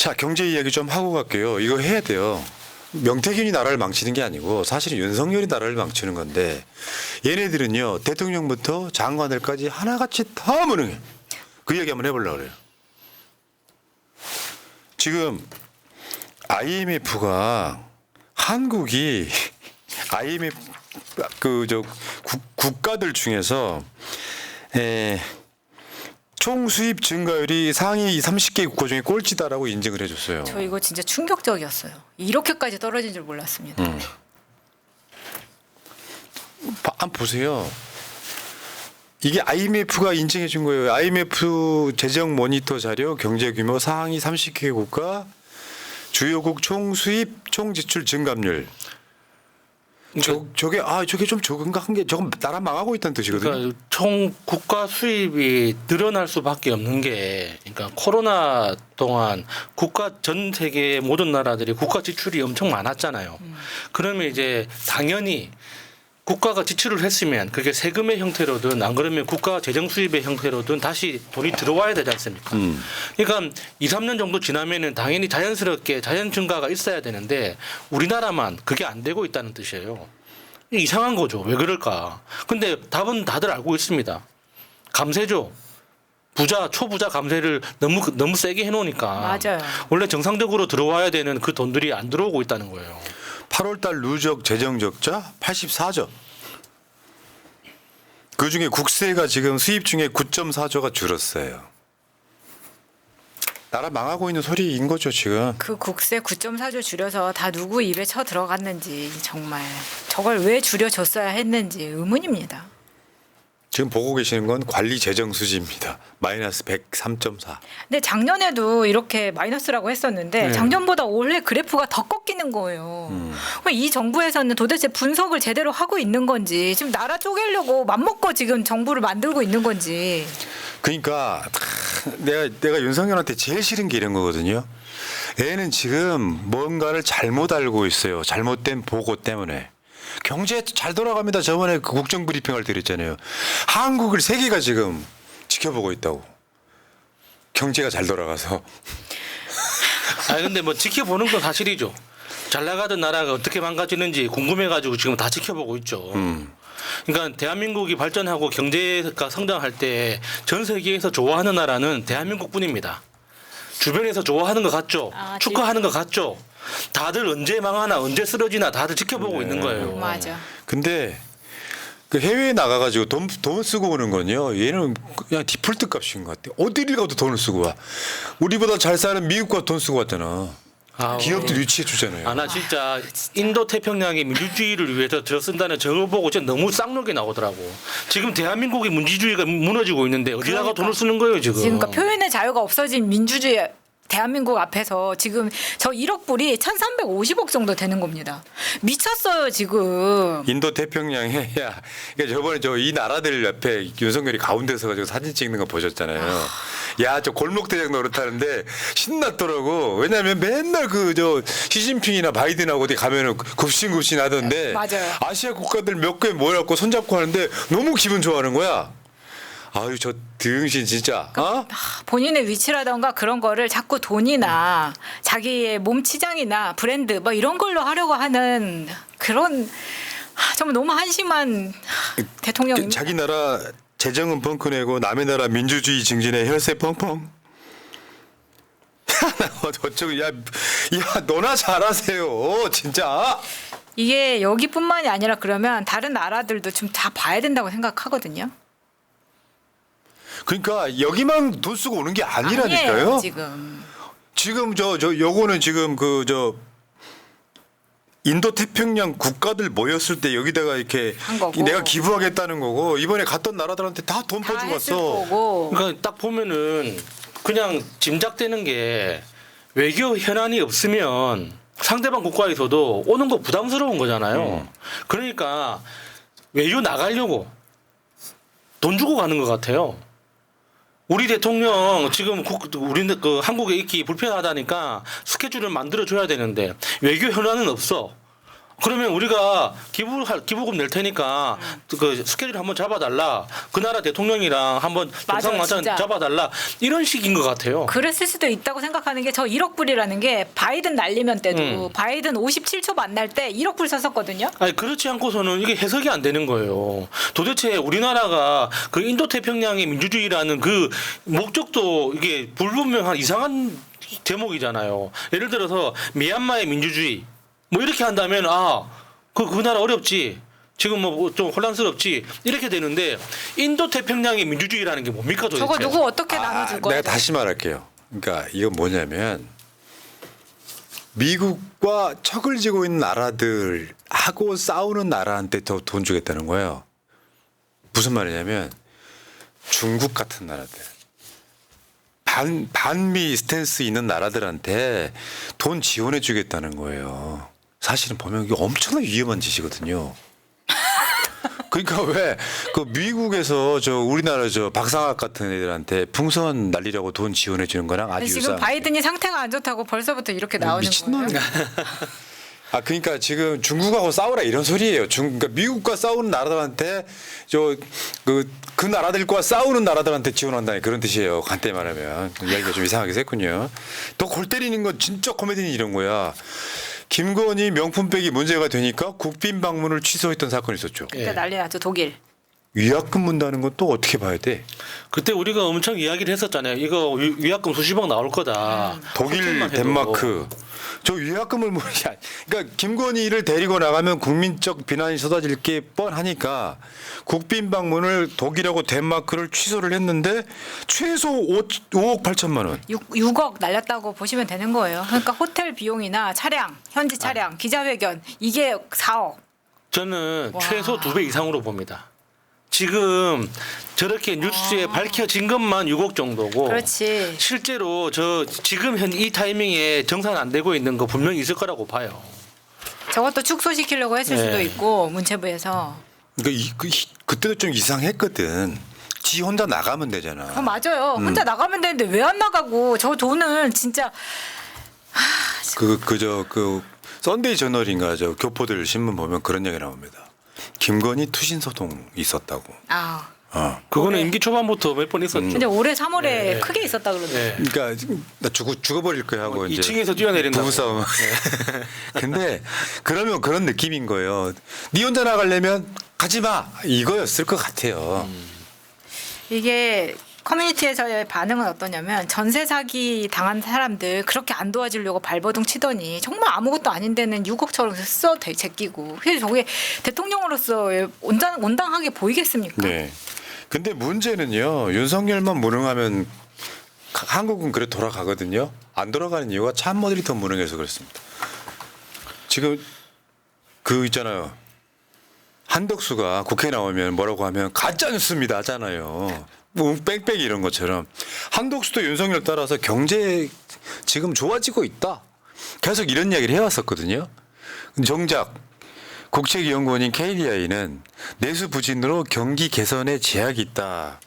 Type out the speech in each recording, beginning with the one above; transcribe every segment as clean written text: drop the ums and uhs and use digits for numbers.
자, 경제 이야기 좀 하고 갈게요. 이거 해야 돼요. 명태균이 나라를 망치는 게 아니고 사실은 윤석열이 나라를 망치는 건데 얘네들은요 대통령부터 장관들까지 하나같이 다 무능해. 그 이야기 한번 해보려고 그래요. 지금 IMF가 한국이 IMF 국가들 중에서 총 수입 증가율이 상위 30개 국가 중에 꼴찌다라고 인증을 해줬어요. 저 이거 진짜 충격적이었어요. 이렇게까지 떨어진 줄 몰랐습니다. 한번 보세요. 이게 IMF가 인증해 준 거예요. IMF 재정 모니터 자료 경제 규모 상위 30개 국가 주요국 총 수입 총 지출 증감률. 저게 좀 적은가 한 게 저건 나라 망하고 있다는 뜻이거든요. 그러니까 총 국가 수입이 늘어날 수밖에 없는 게 그러니까 코로나 동안 국가 전 세계 모든 나라들이 국가 지출이 엄청 많았잖아요. 그러면 이제 당연히 국가가 지출을 했으면 그게 세금의 형태로든 안 그러면 국가 재정 수입의 형태로든 다시 돈이 들어와야 되지 않습니까? 그러니까 2, 3년 정도 지나면은 당연히 자연스럽게 자연 증가가 있어야 되는데 우리나라만 그게 안 되고 있다는 뜻이에요. 이상한 거죠. 왜 그럴까? 근데 답은 다들 알고 있습니다. 감세죠. 부자, 초부자 감세를 너무 세게 해놓으니까. 맞아요. 원래 정상적으로 들어와야 되는 그 돈들이 안 들어오고 있다는 거예요. 8월달 누적 재정 적자 84조. 그중에 국세가 지금 수입 중에 9.4조가 줄었어요. 나라 망하고 있는 소리인 거죠 지금. 그 국세 9.4조 줄여서 다 누구 입에 쳐 들어갔는지 정말 저걸 왜 줄여줬어야 했는지 의문입니다. 지금 보고 계시는 건 관리 재정 수지입니다. 마이너스 103.4. 근데 작년에도 이렇게 마이너스라고 했었는데 네. 작년보다 올해 그래프가 더 꺾이는 거예요. 이 정부에서는 도대체 분석을 제대로 하고 있는 건지 지금 나라 쪼개려고 맘먹고 지금 정부를 만들고 있는 건지. 그러니까 내가 윤석열한테 제일 싫은 게 이런 거거든요. 애는 지금 뭔가를 잘못 알고 있어요. 잘못된 보고 때문에. 경제 잘 돌아갑니다. 저번에 그 국정 브리핑할 때 그랬잖아요. 한국을 세계가 지금 지켜보고 있다고. 경제가 잘 돌아가서. 근데 뭐 지켜보는 건 사실이죠. 잘 나가던 나라가 어떻게 망가지는지 궁금해가지고 지금 다 지켜보고 있죠. 그러니까 대한민국이 발전하고 경제가 성장할 때 전 세계에서 좋아하는 나라는 대한민국뿐입니다. 주변에서 좋아하는 것 같죠. 축하하는 것 같죠. 다들 언제 망하나 언제 쓰러지나 다들 지켜보고 있는 거예요. 맞아. 근데 그 해외에 나가가지고 돈 쓰고 오는 건요. 얘는 그냥 디폴트 값인 것 같아. 어디를 가도 돈을 쓰고 와. 우리보다 잘 사는 미국과 돈 쓰고 왔잖아. 기업들 유치해 주잖아요. 나 진짜 인도 태평양의 민주주의를 위해서 저 쓴다는 저거 보고 진짜 너무 쌍욕이 나오더라고. 지금 대한민국의 민주주의가 무너지고 있는데 어디다가 그러니까. 돈을 쓰는 거예요 지금. 그러니까 표현의 자유가 없어진 민주주의 대한민국 앞에서 지금 저 1억 불이 1,350억 정도 되는 겁니다. 미쳤어요 지금. 인도 태평양에 그러니까 저번에 이 나라들 옆에 윤석열이 가운데서 가지고 사진 찍는 거 보셨잖아요. 야, 저 골목 대장 노릇하는데 신났더라고. 왜냐하면 맨날 시진핑이나 바이든하고 어디 가면은 굽신굽신 하던데. 맞아요. 아시아 국가들 몇 개 모여갖고 손잡고 하는데 너무 기분 좋아하는 거야. 아유, 저 등신 진짜. 본인의 위치라던가 그런 거를 자꾸 돈이나 자기의 몸 치장이나 브랜드 뭐 이런 걸로 하려고 하는 그런 정말 너무 한심한 대통령입니다. 자기 나라 재정은 펑크 내고 남의 나라 민주주의 증진에 혈세 펑펑. 어쩌고 야 너나 잘하세요 진짜. 이게 여기뿐만이 아니라 그러면 다른 나라들도 좀 다 봐야 된다고 생각하거든요. 그러니까 여기만 돈 쓰고 오는 게 아니라니까요. 아니에요, 지금 요거는 지금 인도 태평양 국가들 모였을 때 여기다가 이렇게 한 거고. 내가 기부하겠다는 거고 이번에 갔던 나라들한테 다 돈 다 퍼주고 했을 왔어. 거고. 그러니까 딱 보면은 그냥 짐작되는 게 외교 현안이 없으면 상대방 국가에서도 오는 거 부담스러운 거잖아요. 그러니까 외교 나가려고 돈 주고 가는 것 같아요. 우리 대통령 지금 우리 한국에 있기 불편하다니까 스케줄을 만들어 줘야 되는데 외교 현안은 없어. 그러면 우리가 기부금 낼 테니까 그 스케줄 한번 잡아달라. 그 나라 대통령이랑 한번 맞아, 정상만찬 진짜. 잡아달라. 이런 식인 것 같아요. 그랬을 수도 있다고 생각하는 게 저 1억 불이라는 게 바이든 날리면 때도 바이든 57초 만날 때 1억 불 썼었거든요. 아니 그렇지 않고서는 이게 해석이 안 되는 거예요. 도대체 우리나라가 그 인도태평양의 민주주의라는 그 목적도 이게 불분명한 이상한 제목이잖아요. 예를 들어서 미얀마의 민주주의 뭐 이렇게 한다면 그 나라 어렵지. 지금 뭐 좀 혼란스럽지. 이렇게 되는데 인도태평양의 민주주의라는 게 뭡니까 도대체? 저거 누구 어떻게 나눠줄 거야? 내가 다시 말할게요. 그러니까 이건 뭐냐면 미국과 척을 지고 있는 나라들하고 싸우는 나라한테 더 돈 주겠다는 거예요. 무슨 말이냐면 중국 같은 나라들, 반미 스탠스 있는 나라들한테 돈 지원해 주겠다는 거예요. 사실은 보면 이게 엄청나게 위험한 짓이거든요. 그러니까 왜 그 미국에서 저 우리나라 저 박상학 같은 애들한테 풍선 날리려고 돈 지원해 주는 거랑 아주 지금 유사한. 바이든이 상태가 안 좋다고 벌써부터 이렇게 나오는 거예요. 미친놈이야. 그러니까 지금 중국하고 싸우라 이런 소리예요. 그러니까 미국과 싸우는 나라들한테 그 나라들과 싸우는 나라들한테 지원한다는 그런 뜻이에요. 간단히 말하면 이야기가 좀 이상하게 됐군요. 더 골 때리는 건 진짜 코미디는 이런 거야. 김건희 명품백이 문제가 되니까 국빈 방문을 취소했던 사건이 있었죠. 그때 난리 났죠. 독일. 위약금 문다는 건 또 어떻게 봐야 돼? 그때 우리가 엄청 이야기를 했었잖아요. 이거 위약금 수십억 나올 거다. 독일, 걱정만 해도. 덴마크. 저 위약금을 그러니까 김건희를 데리고 나가면 국민적 비난이 쏟아질 게 뻔하니까 국빈 방문을 독일하고 덴마크를 취소를 했는데 최소 5억 8천만 원. 6억 날렸다고 보시면 되는 거예요. 그러니까 호텔 비용이나 차량, 현지 차량, 기자회견 이게 4억. 저는 와. 최소 2배 이상으로 봅니다. 지금 저렇게 뉴스에 밝혀진 것만 6억 정도고 그렇지. 실제로 저 지금 이 타이밍에 정산 안 되고 있는 거 분명히 있을 거라고 봐요. 저것도 축소시키려고 했을 네. 수도 있고 문체부에서. 그러니까 그때도 좀 이상했거든. 지 혼자 나가면 되잖아. 맞아요. 혼자 나가면 되는데 왜 안 나가고 저 돈을 진짜 그 썬데이 저널인가 저 교포들 신문 보면 그런 얘기 나옵니다. 김건희 투신 소동 있었다고. 그거는 올해. 임기 초반부터 몇 번 있었죠. 근데 올해 3월에 네. 크게 있었다 그러던데. 네. 그러니까 나 죽어버릴 거야 하고 이제 2층에서 뛰어내린다고. 부부싸움. 근데 그러면 그런 느낌인 거예요. 네 혼자 나가려면 가지 마 이거였을 것 같아요. 이게 커뮤니티에서의 반응은 어떠냐면 전세 사기 당한 사람들 그렇게 안 도와주려고 발버둥 치더니 정말 아무것도 아닌 데는 6억처럼 써 제끼고 그래서 저게 대통령으로서 온당하게 보이겠습니까? 네. 근데 문제는요. 윤석열만 무능하면 한국은 그래 돌아가거든요. 안 돌아가는 이유가 참모들이 더 무능해서 그렇습니다. 지금 그 있잖아요. 한덕수가 국회에 나오면 뭐라고 하면 가짜 뉴스입니다 하잖아요. 뭐 뺑뺑이 이런 것처럼 한덕수도 윤석열 따라서 경제 지금 좋아지고 있다. 계속 이런 이야기를 해왔었거든요. 정작 국책연구원인 KDI는 내수 부진으로 경기 개선에 제약이 있다.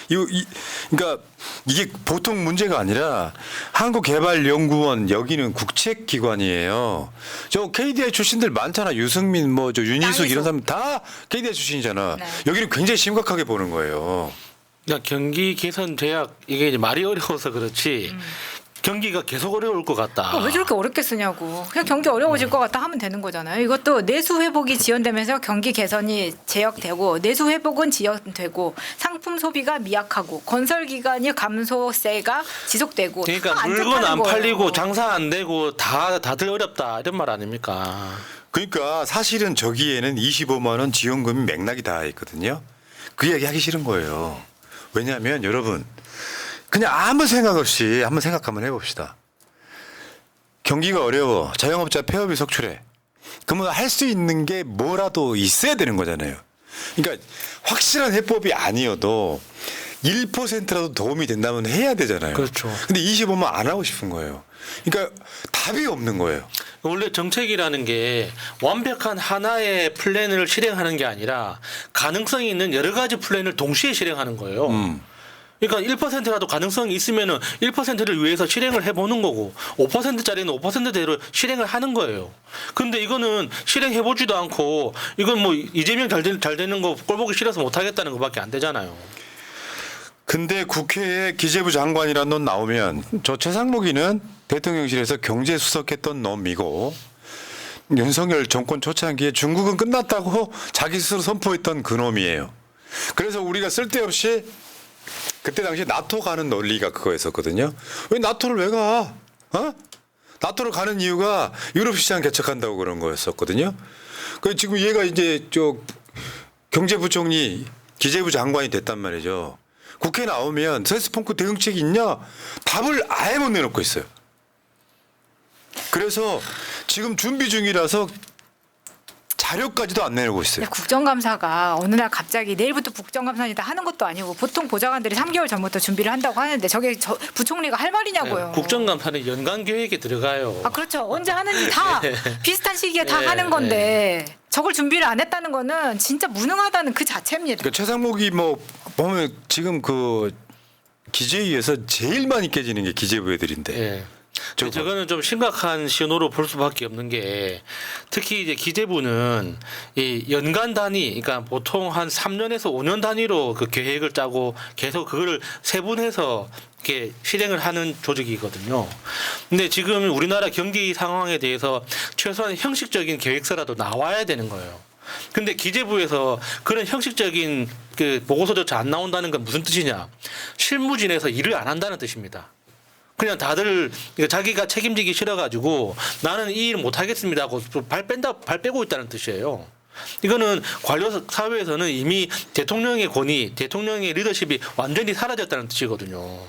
그러니까 이게 보통 문제가 아니라 한국개발연구원 여기는 국책기관이에요. 저 KDI 출신들 많잖아. 유승민 뭐 저 윤희숙 이런 사람 다 KDI 출신이잖아. 네. 여기는 굉장히 심각하게 보는 거예요. 그러니까 경기 개선 제약 이게 이제 말이 어려워서 그렇지 경기가 계속 어려울 것 같다. 왜 저렇게 어렵게 쓰냐고. 그냥 경기 어려워질 것 같다 하면 되는 거잖아요. 이것도 내수 회복이 지연되면서 경기 개선이 제역되고 내수 회복은 지연되고 상품 소비가 미약하고 건설 기간이 감소세가 지속되고 그러니까 다 안 물건 좋다는 안 거예요. 팔리고 장사 안 되고 다들 어렵다 이런 말 아닙니까? 그러니까 사실은 저기에는 25만 원 지원금이 맥락이 다 있거든요. 그 이야기 하기 싫은 거예요. 왜냐하면 여러분 그냥 아무 생각 없이 한번 생각 한번 해봅시다. 경기가 어려워. 자영업자 폐업이 속출해. 그러면 할 수 있는 게 뭐라도 있어야 되는 거잖아요. 그러니까 확실한 해법이 아니어도 1%라도 도움이 된다면 해야 되잖아요. 그렇죠. 근데 25만 안 하고 싶은 거예요. 그러니까 답이 없는 거예요. 원래 정책이라는 게 완벽한 하나의 플랜을 실행하는 게 아니라 가능성이 있는 여러 가지 플랜을 동시에 실행하는 거예요. 그러니까 1%라도 가능성이 있으면은 1%를 위해서 실행을 해보는 거고 5%짜리는 5%대로 실행을 하는 거예요. 근데 이거는 실행해보지도 않고 이건 뭐 이재명 잘 되는 거 꼴보기 싫어서 못하겠다는 것밖에 안 되잖아요. 근데 국회에 기재부 장관이라는 놈 나오면 저 최상목이는 대통령실에서 경제수석했던 놈이고 윤석열 정권 초창기에 중국은 끝났다고 자기 스스로 선포했던 그 놈이에요. 그래서 우리가 쓸데없이 그때 당시에 나토 가는 논리가 그거였었거든요. 왜 나토를 왜 가? 어? 나토를 가는 이유가 유럽 시장 개척한다고 그런 거였었거든요. 그 지금 얘가 이제 저 경제부총리 기재부 장관이 됐단 말이죠. 국회 나오면 세스펑크 대응책이 있냐? 답을 아예 못 내놓고 있어요. 그래서 지금 준비 중이라서 자료까지도 안 내놓고 있어요. 국정감사가 어느 날 갑자기 내일부터 국정감사니다 하는 것도 아니고 보통 보좌관들이 3개월 전부터 준비를 한다고 하는데 저게 부총리가 할 말이냐고요. 네, 국정감사는 연간 계획에 들어가요. 아 그렇죠. 언제 하는지 다 비슷한 시기에 다 네, 하는 건데 저걸 준비를 안 했다는 거는 진짜 무능하다는 그 자체입니다. 그러니까 최상목이 뭐 보면 지금 그 기재위에서 제일 많이 깨지는 게 기재부 애들인데. 예. 저거는 좀 심각한 신호로 볼 수밖에 없는 게 특히 이제 기재부는 이 연간 단위, 그러니까 보통 한 3년에서 5년 단위로 그 계획을 짜고 계속 그거를 세분해서 이렇게 실행을 하는 조직이거든요. 근데 지금 우리나라 경기 상황에 대해서 최소한 형식적인 계획서라도 나와야 되는 거예요. 근데 기재부에서 그런 형식적인 그 보고서조차 안 나온다는 건 무슨 뜻이냐? 실무진에서 일을 안 한다는 뜻입니다. 그냥 다들 자기가 책임지기 싫어가지고 나는 이 일 못하겠습니다 하고 발 빼고 있다는 뜻이에요. 이거는 관료 사회에서는 이미 대통령의 권위, 대통령의 리더십이 완전히 사라졌다는 뜻이거든요.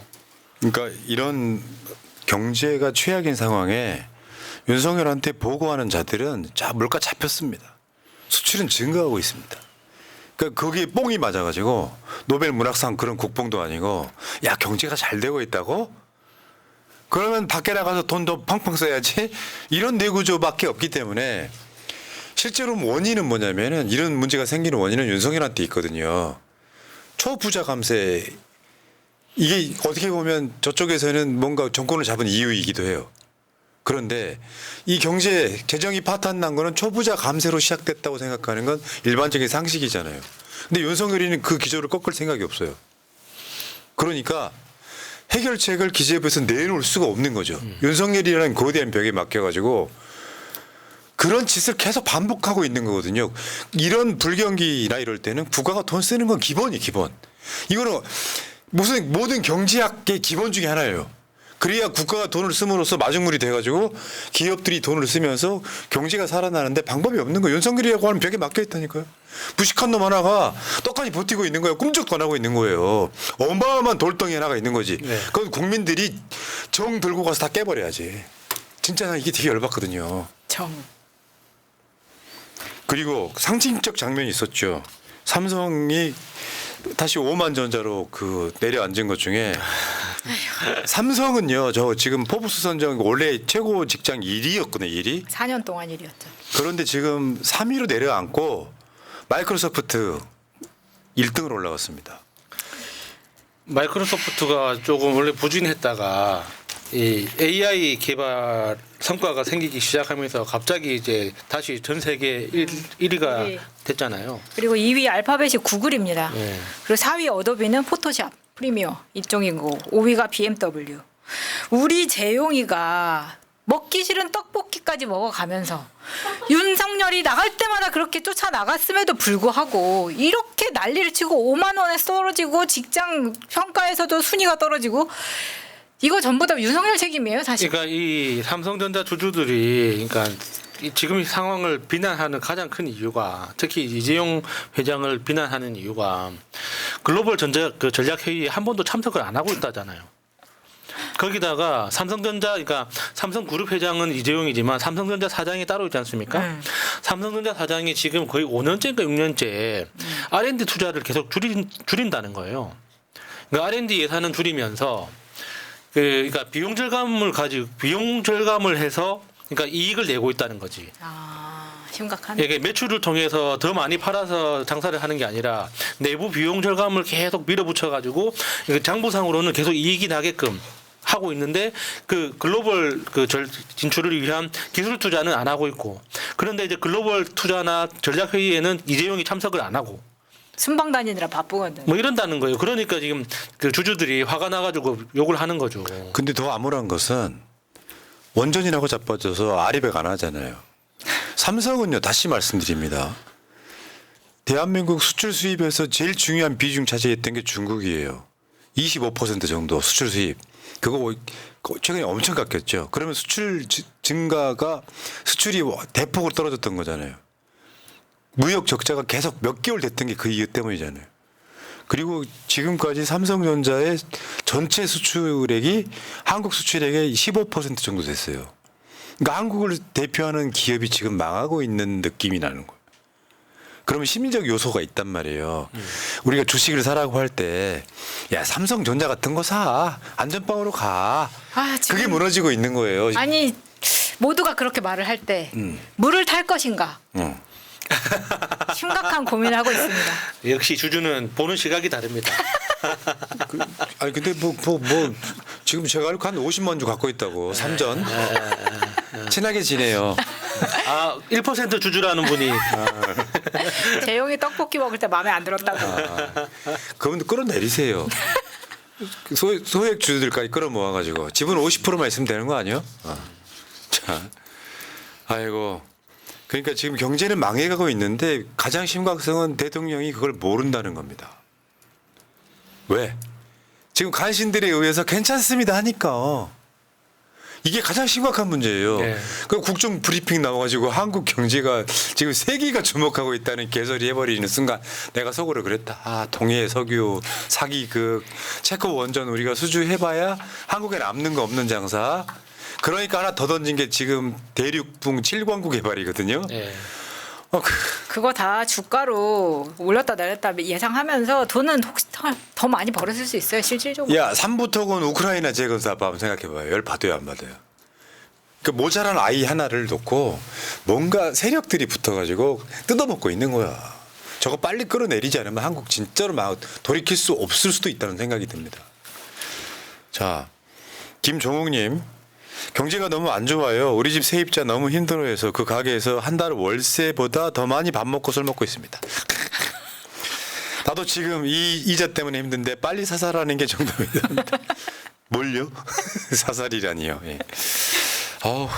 그러니까 이런 경제가 최악인 상황에 윤석열한테 보고하는 자들은 자 물가 잡혔습니다. 수출은 증가하고 있습니다. 그러니까 거기에 뽕이 맞아가지고 노벨 문학상 그런 국뽕도 아니고 야 경제가 잘 되고 있다고? 그러면 밖에 나가서 돈도 팡팡 써야지 이런 내구조밖에 없기 때문에 실제로 원인은 뭐냐면은 이런 문제가 생기는 원인은 윤석열한테 있거든요. 초부자 감세 이게 어떻게 보면 저쪽에서는 뭔가 정권을 잡은 이유이기도 해요. 그런데 이 경제 재정이 파탄 난 거는 초부자 감세로 시작됐다고 생각하는 건 일반적인 상식이잖아요. 근데 윤석열이는 그 기조를 꺾을 생각이 없어요. 그러니까 해결책을 기재부에서 내놓을 수가 없는 거죠. 윤석열이라는 거대한 벽에 맡겨가지고 그런 짓을 계속 반복하고 있는 거거든요. 이런 불경기나 이럴 때는 국가가 돈 쓰는 건 기본이 기본. 이거는 무슨 모든 경제학의 기본 중에 하나예요. 그래야 국가가 돈을 씀으로써 마중물이 돼가지고 기업들이 돈을 쓰면서 경제가 살아나는데 방법이 없는 거예요. 윤석열이라고 하는 벽에 막혀 있다니까요. 무식한 놈 하나가 똑같이 버티고 있는 거예요. 꿈쩍도 안 하고 있는 거예요. 어마어마한 돌덩이 하나가 있는 거지. 네. 그건 국민들이 정 들고 가서 다 깨버려야지. 진짜 난 이게 되게 열받거든요. 정. 그리고 상징적 장면이 있었죠. 삼성이 다시 오만전자로 그 내려앉은 것 중에 삼성은요. 저 지금 포브스 선정 원래 최고 직장 1위였거든요. 1위. 4년 동안 일이었죠. 그런데 지금 3위로 내려앉고 마이크로소프트 1등으로 올라갔습니다. 마이크로소프트가 조금 원래 부진했다가 이 AI 개발 성과가 생기기 시작하면서 갑자기 이제 다시 전 세계 1위가 네. 됐잖아요. 그리고 2위 알파벳이 구글입니다. 네. 그리고 4위 어도비는 포토샵, 프리미어 이쪽인 거고 5위가 BMW. 우리 재용이가 먹기 싫은 떡볶이까지 먹어가면서 윤석열이 나갈 때마다 그렇게 쫓아나갔음에도 불구하고 이렇게 난리를 치고 5만 원에 떨어지고 직장 평가에서도 순위가 떨어지고 이거 전부 다 윤석열 책임이에요, 사실. 그러니까 이 삼성전자 주주들이 그러니까 지금 이 상황을 비난하는 가장 큰 이유가 특히 이재용 회장을 비난하는 이유가 글로벌 전략회의에 한 번도 참석을 안 하고 있다잖아요. 거기다가 삼성전자 그러니까 삼성그룹 회장은 이재용이지만 삼성전자 사장이 따로 있지 않습니까? 삼성전자 사장이 지금 거의 5년째인가 6년째 R&D 투자를 계속 줄인다는 거예요. 그러니까 R&D 예산은 줄이면서 그러니까 비용 절감을 해서 그러니까 이익을 내고 있다는 거지. 아, 심각한. 이게 매출을 통해서 더 많이 팔아서 장사를 하는 게 아니라 내부 비용 절감을 계속 밀어붙여 가지고 장부상으로는 계속 이익이 나게끔 하고 있는데 그 글로벌 진출을 위한 기술 투자는 안 하고 있고, 그런데 이제 글로벌 투자나 전략 회의에는 이재용이 참석을 안 하고 순방 다니느라 바쁘거든. 뭐 이런다는 거예요. 그러니까 지금 그 주주들이 화가 나가지고 욕을 하는 거죠. 근데 더 암울한 것은 원전이라고 자빠져서 아리백 안 하잖아요. 삼성은요, 다시 말씀드립니다. 대한민국 수출 수입에서 제일 중요한 비중 차지했던 게 중국이에요. 25% 정도 수출 수입. 그거 최근에 엄청 깎였죠. 그러면 수출 증가가 수출이 대폭으로 떨어졌던 거잖아요. 무역 적자가 계속 몇 개월 됐던 게 그 이유 때문이잖아요. 그리고 지금까지 삼성전자의 전체 수출액이 한국 수출액의 15% 정도 됐어요. 그러니까 한국을 대표하는 기업이 지금 망하고 있는 느낌이 나는 거예요. 그러면 심리적 요소가 있단 말이에요. 우리가 주식을 사라고 할 때, 야, 삼성전자 같은 거 사. 안전빵으로 가. 아, 지금- 그게 무너지고 있는 거예요. 아니 모두가 그렇게 말을 할 때 물을 탈 것인가 심각한 고민을 하고 있습니다. 역시 주주는 보는 시각이 다릅니다. 아니 근데 뭐 지금 제가 알고 한 50만 주 갖고 있다고 삼전 친하게 지내요. 아, 1% 주주라는 분이 재용이 떡볶이 먹을 때 마음에 안 들었다고. 그분들 끌어내리세요. 소액 주주들까지 끌어 모아가지고 지분 50%만 있으면 되는 거 아니에요? 자, 아이고. 그러니까 지금 경제는 망해가고 있는데 가장 심각성은 대통령이 그걸 모른다는 겁니다. 왜? 지금 간신들에 의해서 괜찮습니다 하니까. 이게 가장 심각한 문제예요. 네. 그 국정 브리핑 나와가지고 한국 경제가 지금 세계가 주목하고 있다는 개소리 해버리는 순간 내가 속으로 그랬다. 아, 동해 석유 사기극 체코 원전 우리가 수주해봐야 한국에 남는 거 없는 장사. 그러니까 하나 더 던진 게 지금 대륙붕 7광구 개발이거든요. 예. 그거 다 주가로 올렸다 내렸다 예상하면서 돈은 혹시 더 많이 벌었을 수 있어요 실질적으로. 야, 삼부토건 우크라이나 재건사업 한번 생각해봐요. 열 받아요, 안 받아요? 그 모자란 아이 하나를 놓고 뭔가 세력들이 붙어가지고 뜯어먹고 있는 거야. 저거 빨리 끌어내리지 않으면 한국 진짜로 막 돌이킬 수 없을 수도 있다는 생각이 듭니다. 자, 김종욱님. 경제가 너무 안 좋아요. 우리 집 세입자 너무 힘들어해서 그 가게에서 한 달 월세보다 더 많이 밥 먹고 술 먹고 있습니다. 나도 지금 이 이자 때문에 힘든데 빨리 사살하는 게 정답입니다. 뭘요? 사살이라니요. 예. 어우.